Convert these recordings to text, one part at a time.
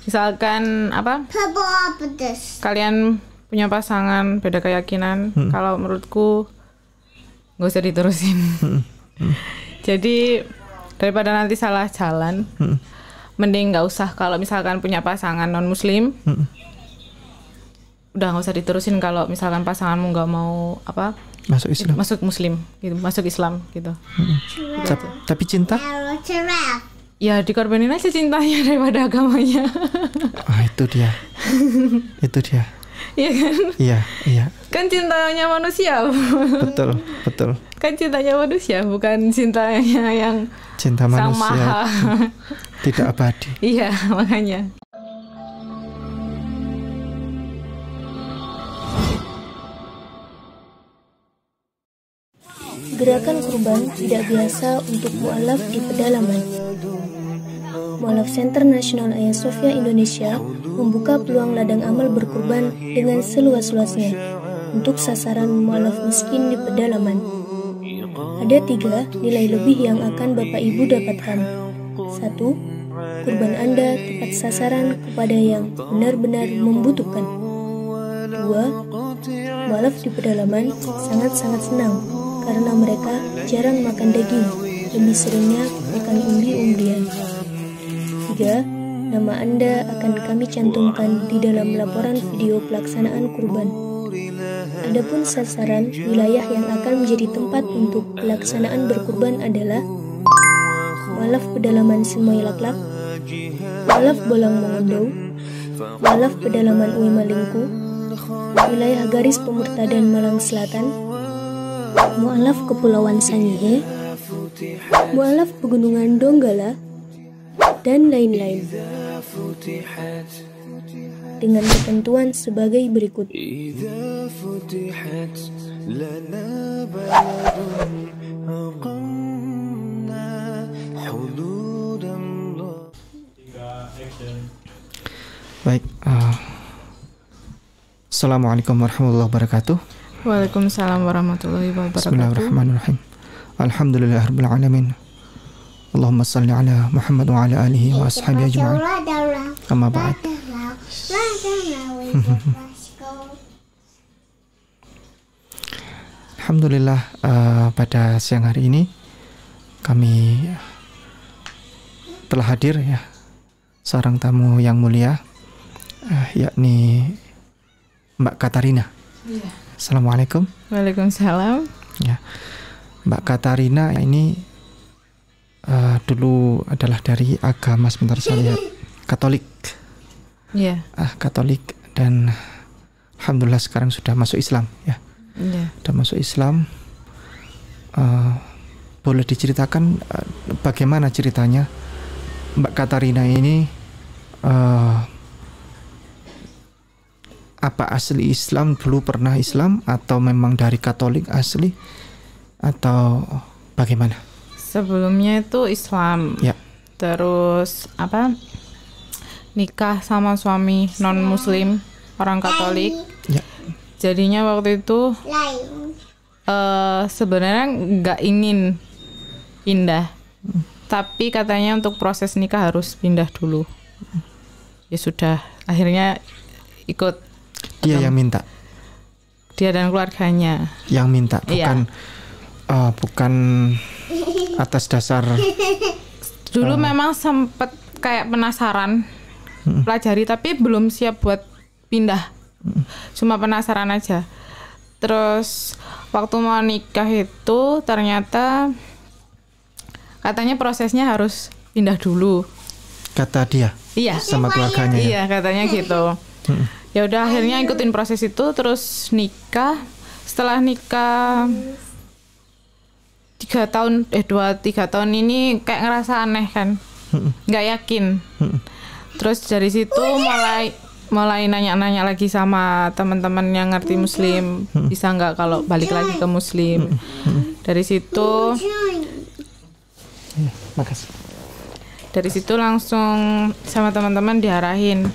Misalkan apa? Kalian punya pasangan beda keyakinan, kalau menurutku nggak usah diterusin. Jadi daripada nanti salah jalan, mending nggak usah. Kalau misalkan punya pasangan non muslim, udah nggak usah diterusin. Kalau misalkan pasanganmu nggak mau apa, masuk muslim gitu, masuk Islam gitu. Tapi cinta? Ya dikorbanin aja cintanya daripada agamanya. Itu dia. Iya kan? Iya. Kan cintanya manusia. Betul. Kan cintanya manusia, bukan cintanya yang cinta sang manusia maha. Tidak abadi. Iya, makanya. Gerakan kurban tidak biasa untuk mu'alaf di pedalaman. Mu'alaf Center Nasional Hagia Sophia Indonesia membuka peluang ladang amal berkurban dengan seluas-luasnya untuk sasaran mu'alaf miskin di pedalaman. Ada 3 nilai lebih yang akan Bapak Ibu dapatkan. 1. Kurban Anda tepat sasaran kepada yang benar-benar membutuhkan. 2. Mu'alaf di pedalaman sangat-sangat senang karena mereka jarang makan daging, lebih seringnya makan umbi-umbian. 3. Nama Anda akan kami cantumkan di dalam laporan video pelaksanaan kurban. Adapun sasaran wilayah yang akan menjadi tempat untuk pelaksanaan berkurban adalah Mu'alaf Pedalaman Simoy Laklak, Mu'alaf Bolang Mongondo, Mu'alaf Pedalaman Uwe Malingku, wilayah garis pemurtadan Malang Selatan, Mu'alaf Kepulauan Sangihe, Mu'alaf Pegunungan Donggala, dan lain-lain. Dengan ketentuan sebagai berikut. Baik. Assalamualaikum warahmatullahi wabarakatuh. Waalaikumsalam warahmatullahi wabarakatuh. Bismillahirrahmanirrahim. Alhamdulillahirabbil alamin. Allahumma shalli ala Muhammad wa ala alihi wa ashabihi ajma'in. Amma ba'd. Alhamdulillah, pada siang hari ini kami telah hadir ya seorang tamu yang mulia, yakni Mbak Katarina. Assalamualaikum. Waalaikumsalam. Ya, Mbak Katarina ini dulu adalah dari agama, sebentar saya lihat, Katolik. Iya. Katolik, dan alhamdulillah sekarang sudah masuk Islam ya. Sudah masuk Islam. Boleh diceritakan bagaimana ceritanya Mbak Katarina ini, apa asli Islam, dulu pernah Islam atau memang dari Katolik asli atau bagaimana? Sebelumnya itu Islam. Ya. Terus nikah sama suami non muslim orang Katolik. Ya. Jadinya waktu itu sebenarnya nggak ingin pindah, tapi katanya untuk proses nikah harus pindah dulu. Ya sudah, akhirnya ikut. Dia yang minta. Dia dan keluarganya Yang minta, bukan iya. Bukan atas dasar. Dulu memang sempet kayak penasaran, pelajari, tapi belum siap buat pindah. Cuma penasaran aja. Terus waktu mau nikah itu ternyata katanya prosesnya harus pindah dulu. Kata dia. Iya. Sama keluarganya. Iya, katanya gitu. Ya udah, akhirnya ikutin proses itu, terus nikah. Setelah nikah 3 tahun ini kayak ngerasa aneh kan, nggak yakin. Terus dari situ mulai nanya-nanya lagi sama teman-teman yang ngerti Muslim, bisa nggak kalau balik lagi ke Muslim. Dari situ, makasih. Dari situ langsung sama teman-teman diarahin,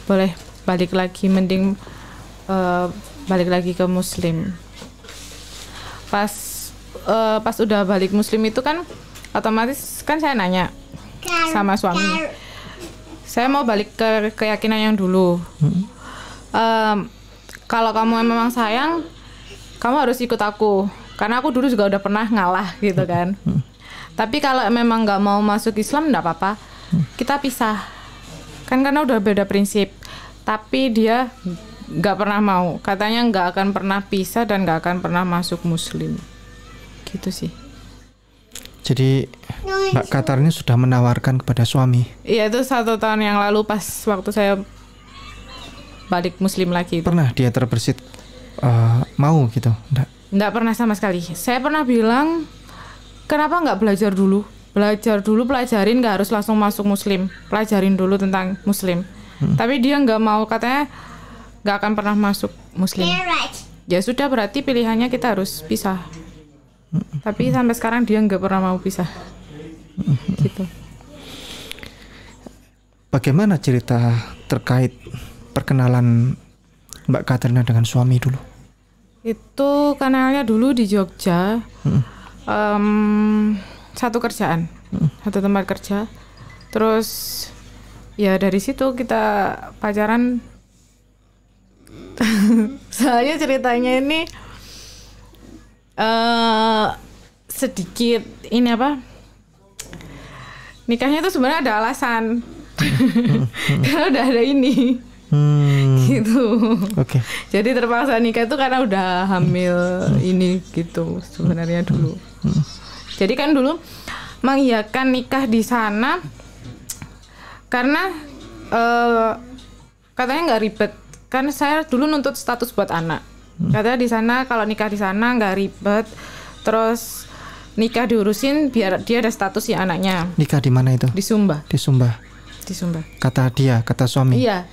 boleh balik lagi, mending balik lagi ke Muslim. Pas udah balik Muslim itu kan otomatis kan saya nanya sama suami, saya mau balik ke keyakinan yang dulu. Kalau kamu memang sayang, kamu harus ikut aku. Karena aku dulu juga udah pernah ngalah gitu kan. Tapi kalau memang nggak mau masuk Islam, nggak apa-apa. Kita pisah. Kan karena udah beda prinsip. Tapi dia nggak pernah mau. Katanya nggak akan pernah pisah dan nggak akan pernah masuk Muslim. Gitu sih. Jadi Mbak Qatar ini sudah menawarkan kepada suami? Iya, itu 1 tahun yang lalu pas waktu saya balik Muslim lagi. Pernah dia terbersit mau gitu? Nggak pernah sama sekali. Saya pernah bilang, kenapa nggak belajar dulu? Belajar dulu, pelajarin, nggak harus langsung masuk Muslim. Pelajarin dulu tentang Muslim. Tapi dia nggak mau, katanya nggak akan pernah masuk Muslim. Ya sudah, berarti pilihannya kita harus pisah. Tapi sampai sekarang dia nggak pernah mau pisah. Gitu. Bagaimana cerita terkait perkenalan Mbak Katrina dengan suami dulu? Itu kenalnya dulu di Jogja. Satu kerjaan, satu tempat kerja. Terus ya dari situ kita pacaran. Soalnya ceritanya ini sedikit ini apa, nikahnya itu sebenarnya ada alasan. Karena udah ada ini gitu. Okay. Jadi terpaksa nikah itu karena udah hamil ini gitu sebenarnya dulu. Jadi kan dulu mengiyakan nikah di sana karena katanya nggak ribet. Kan saya dulu nuntut status buat anak. Katanya di sana kalau nikah di sana nggak ribet, terus nikah diurusin biar dia ada status ya anaknya. Nikah di mana itu? Di Sumba. Di Sumba. Di Sumba. Kata dia, kata suami. Iya.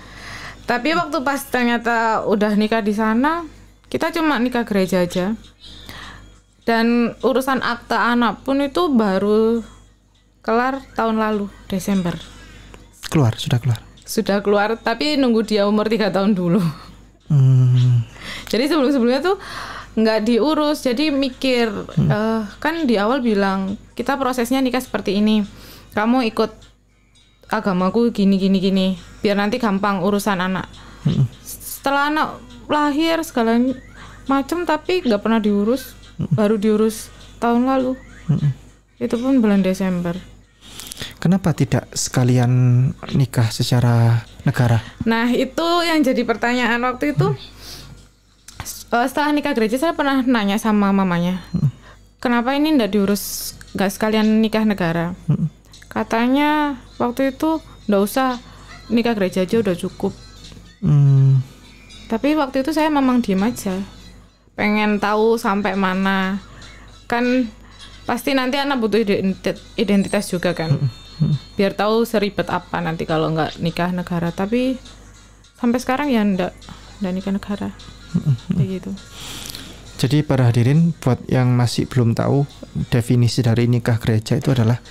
Tapi waktu pas ternyata udah nikah di sana, kita cuma nikah gereja aja. Dan urusan akta anak pun itu baru kelar tahun lalu, Desember. Keluar, sudah keluar. Sudah keluar, tapi nunggu dia umur 3 tahun dulu. Jadi sebelum-sebelumnya tuh nggak diurus, jadi mikir kan di awal bilang kita prosesnya nikah seperti ini, kamu ikut agamaku gini, biar nanti gampang urusan anak. Setelah anak lahir segala macam, tapi nggak pernah diurus, baru diurus tahun lalu. Itu pun bulan Desember. Kenapa tidak sekalian nikah secara negara? Nah itu yang jadi pertanyaan waktu itu. Setelah nikah gereja saya pernah nanya sama mamanya, kenapa ini nggak diurus, nggak sekalian nikah negara? Katanya waktu itu nggak usah, nikah gereja aja udah cukup. Tapi waktu itu saya memang diem aja, pengen tahu sampai mana. Kan pasti nanti anak butuh identitas juga kan, biar tahu seribet apa nanti kalau nggak nikah negara. Tapi sampai sekarang ya nggak nikah negara. Kayak gitu. Jadi para hadirin, buat yang masih belum tahu, definisi dari nikah gereja itu adalah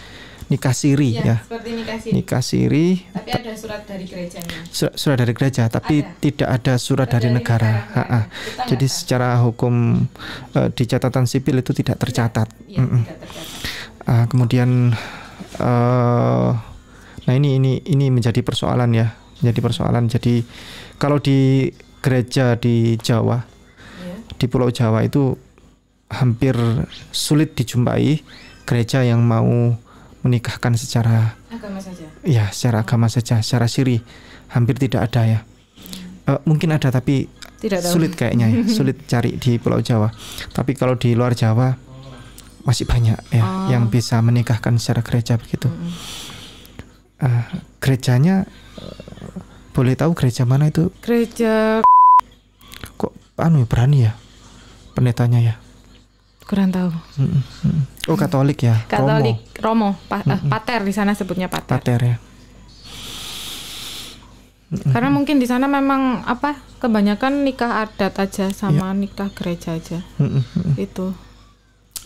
nikah siri ya. Seperti nikah siri. Nikah siri. Tapi ada surat dari gerejanya. Surat dari gereja, tapi tidak ada surat dari negara. Jadi secara hukum di catatan sipil itu tidak tercatat. Tidak tercatat. Kemudian, nah ini menjadi persoalan ya, Jadi kalau di gereja di Jawa, di Pulau Jawa itu hampir sulit dijumpai gereja yang mau menikahkan secara agama saja. Ya, secara agama saja, secara siri hampir tidak ada ya. Mungkin ada tapi sulit kayaknya ya, sulit cari di Pulau Jawa. Tapi kalau di luar Jawa masih banyak ya yang bisa menikahkan secara gereja begitu. Gerejanya boleh tahu gereja mana itu? Gereja kok berani ya pendetanya ya? Kurang tahu. Oh, Katolik ya. Katolik, Romo, pater di sana sebutnya pater. Pater ya. Karena mungkin di sana memang kebanyakan nikah adat aja sama nikah gereja aja. Itu.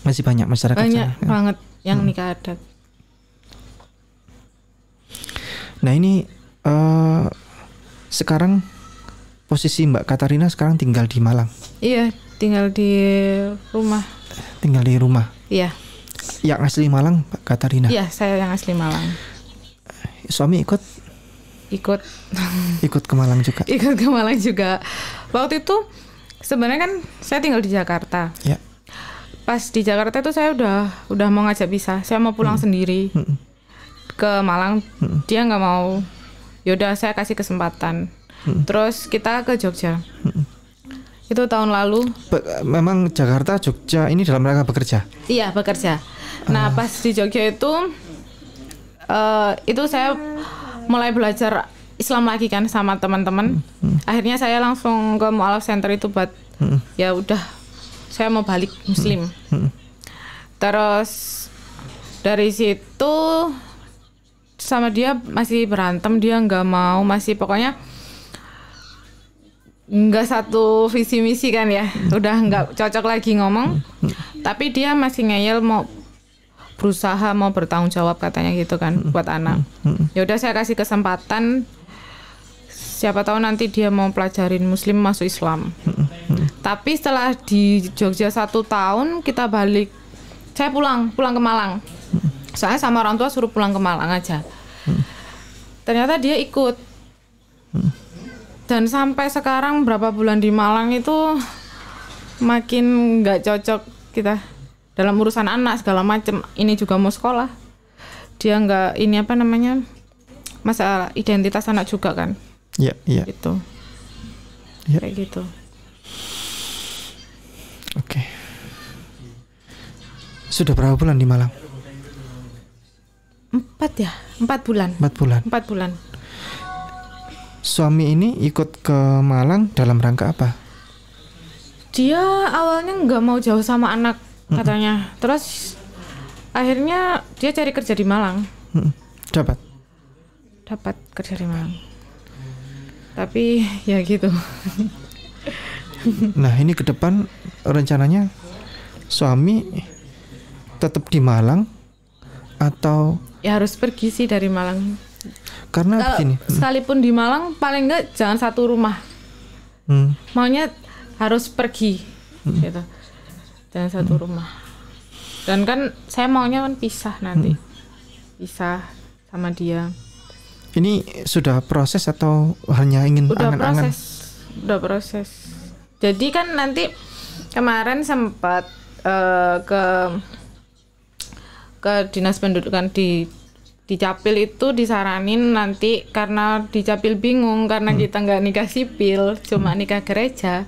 Masih banyak masyarakat banyak sana, banget yang nikah adat. Nah ini sekarang posisi Mbak Katarina sekarang tinggal di Malang. Iya, tinggal di rumah. Tinggal di rumah. Iya. Yang asli Malang, Mbak Katarina? Iya, saya yang asli Malang. Suami ikut? Ikut ke Malang juga. Ikut ke Malang juga. Waktu itu sebenarnya kan saya tinggal di Jakarta. Ya. Pas di Jakarta itu saya udah mau ngajak pisah. Saya mau pulang sendiri ke Malang. Dia nggak mau. Yaudah saya kasih kesempatan. Terus kita ke Jogja. Itu tahun lalu. Memang Jakarta, Jogja ini dalam rangka bekerja? Iya, bekerja. Nah, pas di Jogja itu saya mulai belajar Islam lagi kan sama teman-teman. Akhirnya saya langsung ke Mu'alaf Center itu buat ya udah saya mau balik Muslim. Terus dari situ sama dia masih berantem, dia nggak mau, masih pokoknya nggak satu visi misi kan ya, udah nggak cocok lagi ngomong, tapi dia masih ngeyel mau berusaha mau bertanggung jawab katanya gitu kan buat anak. Ya udah saya kasih kesempatan, siapa tahu nanti dia mau pelajarin Muslim masuk Islam. Tapi setelah di Jogja 1 tahun kita balik, saya pulang ke Malang. Soalnya sama orang tua suruh pulang ke Malang aja. Ternyata dia ikut. Dan sampai sekarang berapa bulan di Malang itu makin nggak cocok kita dalam urusan anak segala macam. Ini juga mau sekolah, dia nggak ini apa namanya masalah identitas anak juga kan. Iya. Gitu. Ya. Kayak gitu. Oke. Sudah berapa bulan di Malang? 4 bulan. 4 bulan. Suami ini ikut ke Malang dalam rangka apa? Dia awalnya nggak mau jauh sama anak katanya. Terus akhirnya dia cari kerja di Malang. Dapat kerja di Malang. Tapi ya gitu. Nah ini ke depan rencananya suami tetap di Malang atau? Ya harus pergi sih dari Malang. Karena begini, sekalipun di Malang paling enggak jangan satu rumah. Maunya harus pergi gitu. Jangan satu rumah. Dan kan saya maunya kan pisah nanti. Pisah sama dia. Ini sudah proses atau hanya ingin angan-angan? Udah proses. Jadi kan nanti kemarin sempat ke dinas pendudukan di Capil itu disaranin nanti karena di Capil bingung karena kita nggak nikah sipil, cuma nikah gereja.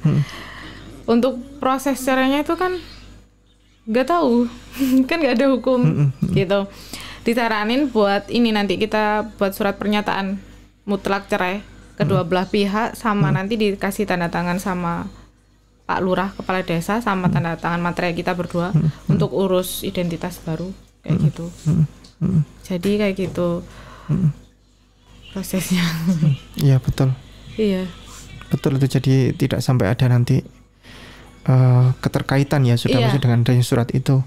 Untuk proses caranya itu kan nggak tahu, kan nggak ada hukum gitu. Disaranin buat ini nanti kita buat surat pernyataan mutlak cerai kedua belah pihak sama nanti dikasih tanda tangan sama Pak Lurah kepala desa sama tanda tangan materai kita berdua untuk urus identitas baru kayak gitu. Jadi kayak gitu prosesnya. Iya betul. Iya. Betul itu, jadi tidak sampai ada nanti keterkaitan ya sudah masuk dengan adanya surat itu.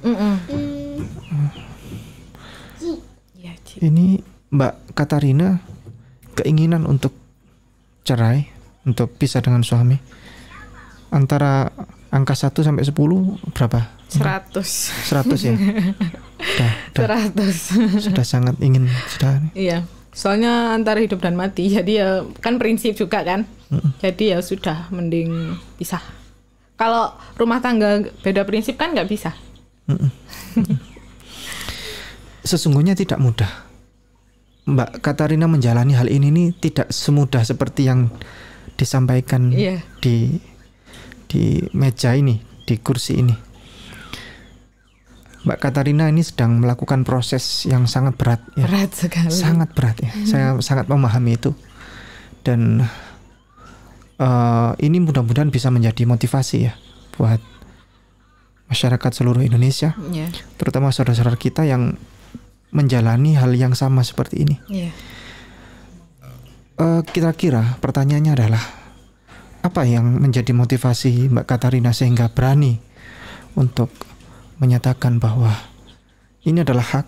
Ini Mbak Katarina keinginan untuk cerai, untuk pisah dengan suami antara angka 1 sampai 10 berapa? 100 ya. Sudah sangat ingin sudah. Iya. Soalnya antara hidup dan mati. Jadi ya kan prinsip juga kan. Jadi ya sudah mending pisah. Kalau rumah tangga beda prinsip kan nggak bisa. Sesungguhnya tidak mudah. Mbak Katarina menjalani hal ini tidak semudah seperti yang disampaikan di meja ini, di kursi ini. Mbak Katarina ini sedang melakukan proses yang sangat berat ya. Berat sekali. Sangat berat ya. Saya sangat memahami itu. Dan ini mudah-mudahan bisa menjadi motivasi ya buat masyarakat seluruh Indonesia. Terutama saudara-saudara kita yang menjalani hal yang sama seperti ini. Kira-kira pertanyaannya adalah apa yang menjadi motivasi Mbak Katarina sehingga berani untuk menyatakan bahwa ini adalah hak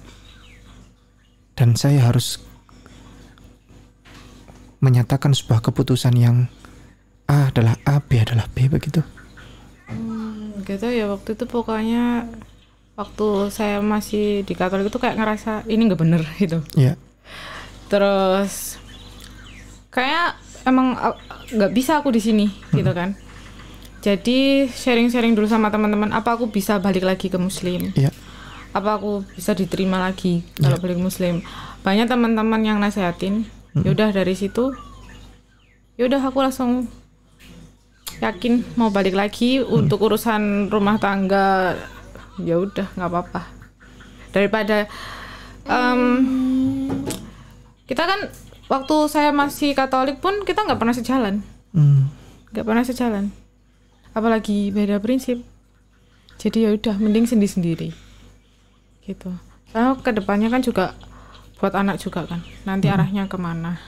dan saya harus menyatakan sebuah keputusan yang A adalah A, B adalah B, begitu? Gitu ya, waktu itu pokoknya waktu saya masih di Katolik itu kayak ngerasa ini nggak bener gitu. Iya. Terus kayak emang nggak bisa aku di sini gitu kan. Jadi sharing-sharing dulu sama teman-teman, apa aku bisa balik lagi ke Muslim? Apa aku bisa diterima lagi kalau balik Muslim? Banyak teman-teman yang nasehatin. Yaudah dari situ, yaudah aku langsung yakin mau balik lagi untuk urusan rumah tangga. Ya udah nggak apa-apa. Daripada kita kan waktu saya masih Katolik pun kita nggak pernah sejalan, nggak pernah sejalan, apalagi beda prinsip. Jadi ya udah mending sendiri-sendiri gitu. Karena kedepannya kan juga buat anak juga kan, nanti arahnya kemana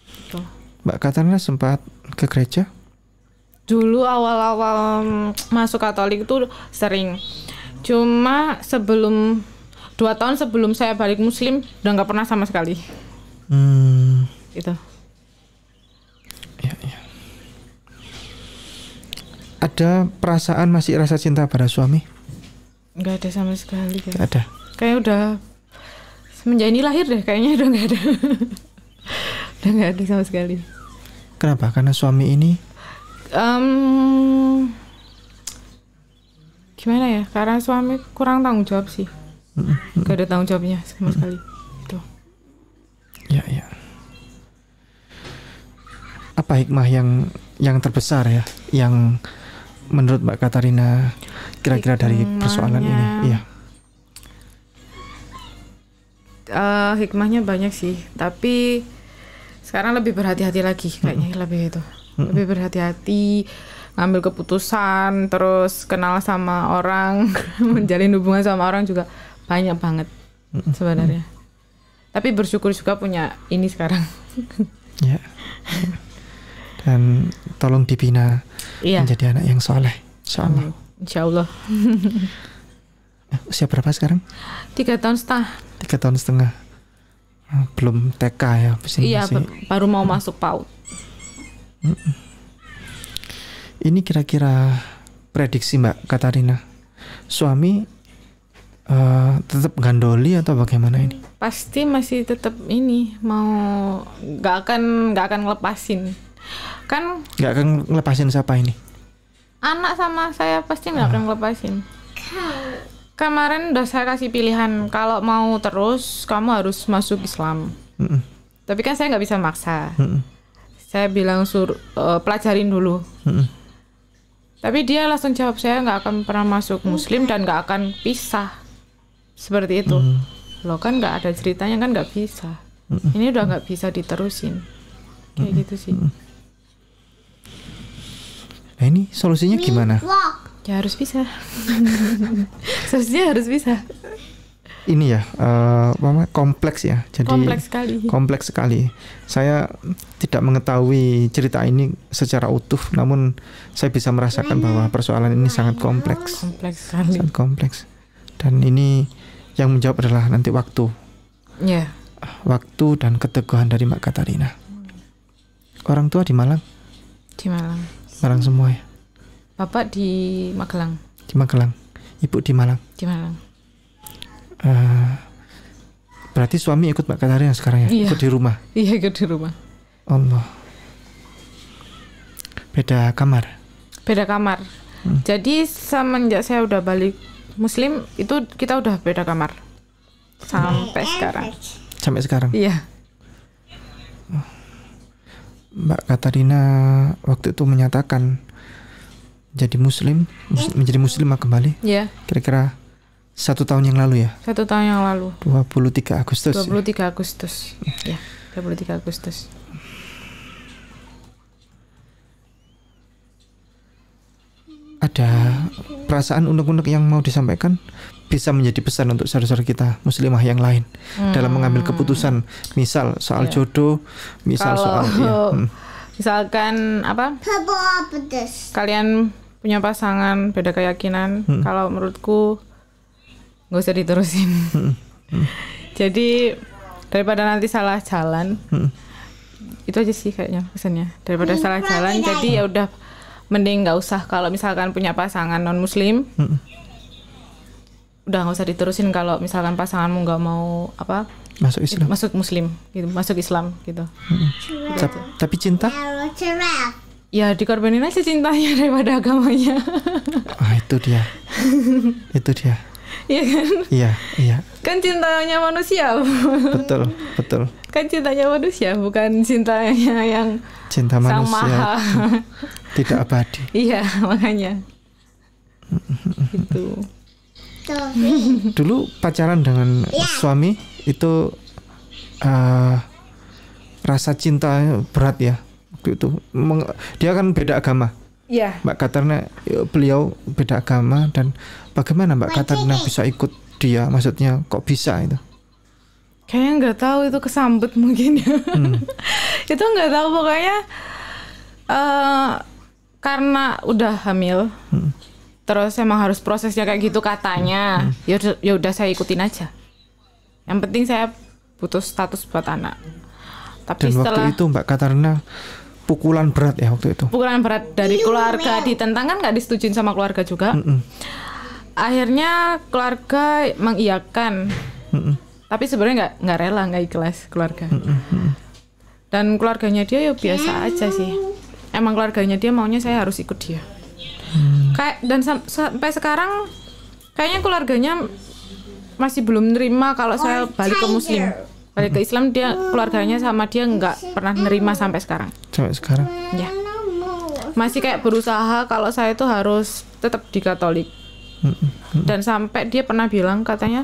gitu. Mbak Katarina sempat ke gereja? Dulu awal-awal masuk Katolik itu sering, cuma 2 tahun sebelum saya balik Muslim udah nggak pernah sama sekali. Gitu. Ya. Ada perasaan masih rasa cinta pada suami? Nggak ada sama sekali. Nggak ada. Kayak udah semenjak ini lahir deh, kayaknya udah nggak ada. Udah nggak ada sama sekali. Kenapa? Karena suami ini? Gimana ya? Karena suami kurang tanggung jawab sih. Nggak ada tanggung jawabnya sama sekali. Itu. Ya. Apa hikmah yang terbesar ya, yang menurut Mbak Katarina kira-kira dari persoalan ini? Iya. Hikmahnya banyak sih, tapi sekarang lebih berhati-hati lagi kayaknya. Lebih itu, lebih berhati-hati ngambil keputusan, terus kenal sama orang, menjalin hubungan sama orang juga banyak banget sebenarnya. Tapi bersyukur juga punya ini sekarang. Ya. Dan tolong dibina menjadi anak yang soleh, insyaallah. Insyaallah. Usia berapa sekarang? 3 tahun setengah. 3 tahun setengah. Belum TK ya? Iya, baru mau masuk PAUD. Ini kira-kira prediksi Mbak Katarina, suami tetap gandoli atau bagaimana ini? Pasti masih tetap ini, mau nggak akan ngelepasin. Kan nggak akan ngelepasin siapa ini? Anak sama saya pasti nggak akan ngelepasin. Kemarin udah saya kasih pilihan, kalau mau terus kamu harus masuk Islam. Tapi kan saya nggak bisa maksa. Saya bilang pelajarin dulu. Tapi dia langsung jawab, saya nggak akan pernah masuk Muslim dan nggak akan pisah. Seperti itu. Loh kan nggak ada ceritanya, kan nggak bisa. Ini udah nggak bisa diterusin. Kayak gitu sih. Nah ini solusinya gimana? Ya harus bisa. Solusinya harus bisa. Ini ya, kompleks ya. Jadi kompleks sekali. Saya tidak mengetahui cerita ini secara utuh, namun saya bisa merasakan bahwa persoalan ini sangat kompleks. Kompleks sekali. Sangat kompleks. Dan ini yang menjawab adalah nanti waktu. Ya. Waktu dan keteguhan dari Mbak Katarina. Orang tua di Malang? Di Malang. Malang semua ya? Bapak di Magelang. Di Magelang. Ibu di Malang. Di Malang. Berarti suami ikut Mbak Katarina sekarang ya? Iya. Ikut di rumah? Iya, ikut di rumah. Allah. Beda kamar? Beda kamar. Jadi semenjak saya udah balik Muslim, itu kita udah beda kamar. Sampai sekarang. Sampai sekarang? Iya. Mbak Katarina waktu itu menyatakan jadi menjadi muslimah kembali. Iya. Kira-kira 1 tahun yang lalu ya? 1 tahun yang lalu. 23 Agustus. 23 Agustus. Ya, 23 Agustus. Ada perasaan unek-unek yang mau disampaikan, bisa menjadi pesan untuk saudara-saudara kita muslimah yang lain dalam mengambil keputusan, misal soal jodoh, misal soal misalkan apa? Kalian punya pasangan beda keyakinan, kalau menurutku nggak usah diterusin. Jadi daripada nanti salah jalan, itu aja sih kayaknya pesannya. Daripada salah jalan, jadi ya udah mending nggak usah. Kalau misalkan punya pasangan non Muslim, udah nggak usah diterusin. Kalau misalkan pasanganmu nggak mau masuk Muslim gitu, masuk Islam gitu. Tapi cinta? Ya dikorbanin aja cintanya daripada agamanya. Itu dia. Iya kan? Iya. Kan cintanya manusia. Betul. Kan cintanya manusia, bukan cintanya yang cinta sang manusia maha. Tidak abadi. Iya, makanya. Gitu. Dulu pacaran dengan suami itu rasa cinta berat ya. Itu dia kan beda agama. Iya. Mbak Katarina, beliau beda agama, dan bagaimana Mbak Katarina bisa ikut dia? Maksudnya kok bisa itu? Kayaknya nggak tahu, itu kesambet mungkin. Itu nggak tahu, pokoknya karena udah hamil, terus emang harus prosesnya kayak gitu katanya. Ya udah saya ikutin aja. Yang penting saya butuh status buat anak. Tapi dan waktu itu Mbak Katarina pukulan berat ya waktu itu. Pukulan berat dari keluarga, ditentang kan, nggak disetujuin sama keluarga juga. Akhirnya keluarga mengiyakan. Tapi sebenarnya nggak rela, nggak ikhlas keluarga. Dan keluarganya dia ya biasa aja sih. Emang keluarganya dia maunya saya harus ikut dia. Kayak dan sampai sekarang kayaknya keluarganya masih belum nerima kalau saya balik ke Muslim. Balik ke Islam, dia keluarganya sama dia nggak pernah nerima sampai sekarang. Sampai sekarang? Ya. Masih kayak berusaha kalau saya itu harus tetap di Katolik. Dan sampai dia pernah bilang katanya,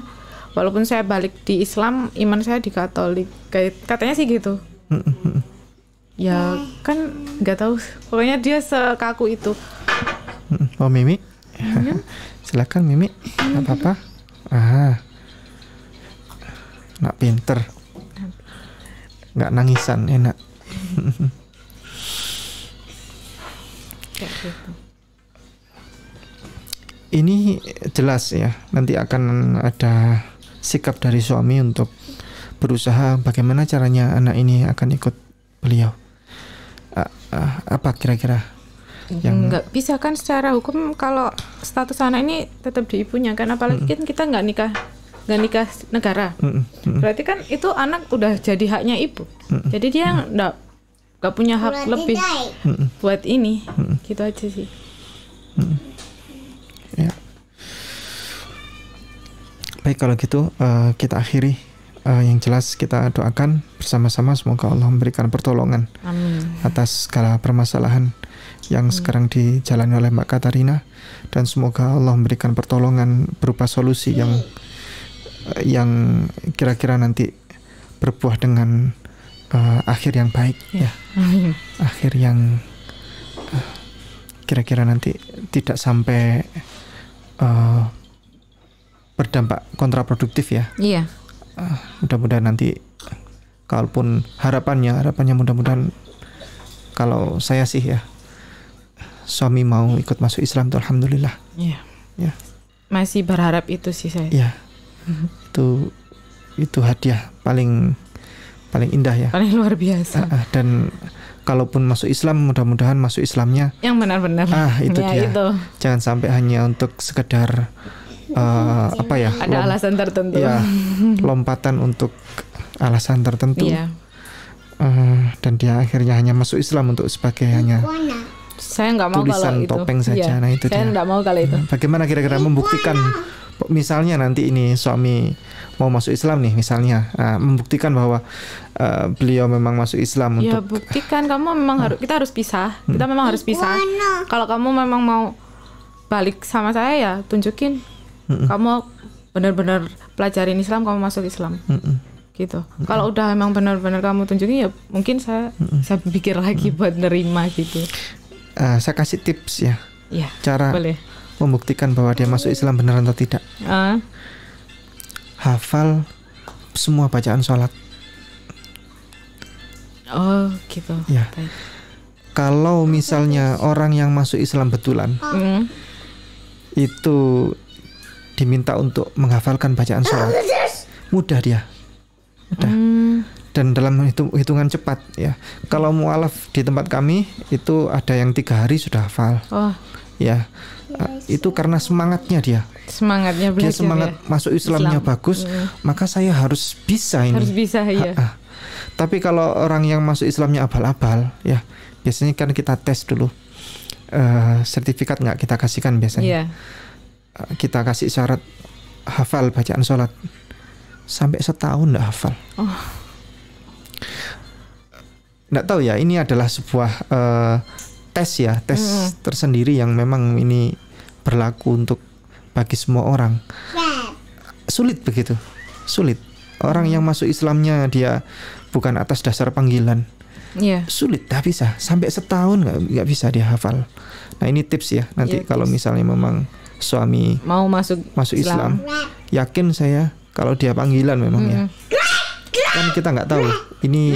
walaupun saya balik di Islam, iman saya di Katolik. Katanya sih gitu. Ya kan nggak tahu. Pokoknya dia sekaku itu. Oh Mimi, silakan Mimi, nggak apa-apa. Nak pinter. Nggak nangisan, enak. Ini jelas ya, nanti akan ada sikap dari suami untuk berusaha bagaimana caranya anak ini akan ikut beliau. Apa kira-kira yang nggak bisa kan secara hukum, kalau status anak ini tetap di ibunya kan, apalagi kan kita nggak nikah negara. Berarti kan itu anak udah jadi haknya ibu. Jadi dia nggak punya hak lebih buat ini. Gitu aja sih. Ya. Baik, kalau gitu kita akhiri. Yang jelas kita doakan bersama-sama semoga Allah memberikan pertolongan. Amin. Atas segala permasalahan yang sekarang dijalani oleh Mbak Katarina, dan semoga Allah memberikan pertolongan berupa solusi yang kira-kira nanti berbuah dengan akhir yang baik ya. Akhir yang kira-kira nanti tidak sampai berdampak kontraproduktif ya. Iya. Mudah-mudahan nanti, kalaupun harapannya mudah-mudahan, kalau saya sih ya, suami mau ikut masuk Islam tuh alhamdulillah. Iya. Ya. Masih berharap itu sih saya. Iya. Itu hadiah paling indah ya. Paling luar biasa. Dan kalaupun masuk Islam, mudah-mudahan masuk Islamnya yang benar-benar. Itu ya, dia. Itu. Jangan sampai hanya untuk sekedar apa ya? Ada alasan tertentu. Ya, lompatan untuk alasan tertentu. Iya. Dan dia akhirnya hanya masuk Islam untuk sebagai hanya saya nggak mau tulisan kalau itu. topeng saja. Nah itu saya nggak mau kalau itu. Bagaimana kira-kira membuktikan? Misalnya nanti ini suami mau masuk Islam nih, misalnya membuktikan bahwa beliau memang masuk Islam. Ya untuk buktikan kamu memang kita harus pisah. Kita memang harus pisah. Kalau kamu memang mau balik sama saya, ya tunjukin kamu benar-benar pelajarin Islam, kamu masuk Islam. Gitu. Kalau udah memang benar-benar kamu tunjukin, ya mungkin saya pikir lagi buat nerima gitu. Saya kasih tips ya. Ya. Cara boleh membuktikan bahwa dia masuk Islam benar atau tidak. Hafal semua bacaan sholat. Oh gitu. Ya. Baik. Kalau misalnya orang yang masuk Islam betulan, itu diminta untuk menghafalkan bacaan sholat, mudah dia. Mudah. Dan dalam hitungan cepat ya. Kalau mualaf di tempat kami itu ada yang 3 hari sudah hafal. Oh. Ya. Itu karena semangatnya dia. semangatnya belajar, dia semangat masuk Islamnya bagus, maka saya harus bisa ini. Harus bisa, ya. Tapi kalau orang yang masuk Islamnya abal-abal, ya biasanya kan kita tes dulu. Sertifikat nggak kita kasihkan biasanya. Kita kasih syarat hafal bacaan sholat. Sampai setahun nggak hafal. Nggak tahu ya, ini adalah sebuah tes ya, tes tersendiri yang memang ini berlaku untuk bagi semua orang. Sulit begitu, sulit. Orang yang masuk Islamnya dia bukan atas dasar panggilan, sulit, tak bisa. Sampai setahun nggak bisa dia hafal. Nah ini tips ya, nanti kalau misalnya memang suami mau masuk Islam, yakin saya kalau dia panggilan memang ya. Kan kita nggak tahu, ini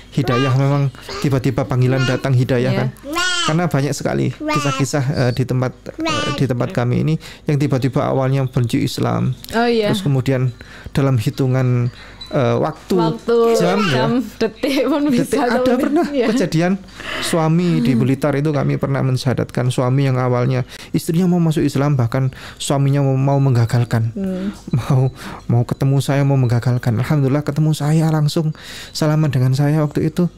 hidayah memang tiba-tiba panggilan datang hidayah kan. Karena banyak sekali kisah-kisah di tempat kami ini yang tiba-tiba awalnya benci Islam, terus kemudian dalam hitungan waktu jam detik pun bisa. Ada pernah kejadian suami di Blitar itu, kami pernah mensyahadatkan suami yang awalnya istrinya mau masuk Islam, bahkan suaminya mau menggagalkan, mau ketemu saya, mau menggagalkan. Alhamdulillah ketemu saya, langsung salaman dengan saya waktu itu.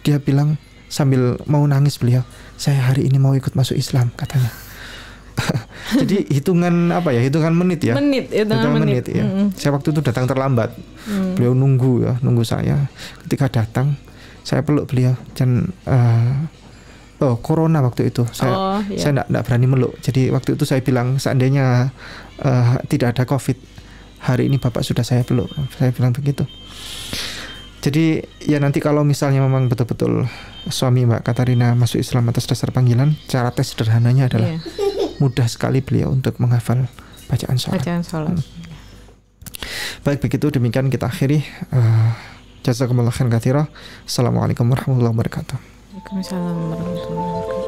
Dia bilang sambil mau nangis beliau, saya hari ini mau ikut masuk Islam katanya. Jadi hitungan menit ya. Hitungan menit ya. Saya waktu itu datang terlambat. Beliau nunggu saya. Ketika datang, saya peluk beliau dan corona waktu itu. Saya enggak berani meluk. Jadi waktu itu saya bilang seandainya tidak ada Covid, hari ini Bapak sudah saya peluk. Saya bilang begitu. Jadi ya nanti kalau misalnya memang betul-betul suami Mbak Katarina masuk Islam atas dasar panggilan, cara tes sederhananya adalah mudah sekali beliau untuk menghafal bacaan sholat. Baik, begitu demikian kita akhiri. Jazakumullah khairan katsira. Assalamualaikum warahmatullahi wabarakatuh. Waalaikumsalam warahmatullahi wabarakatuh.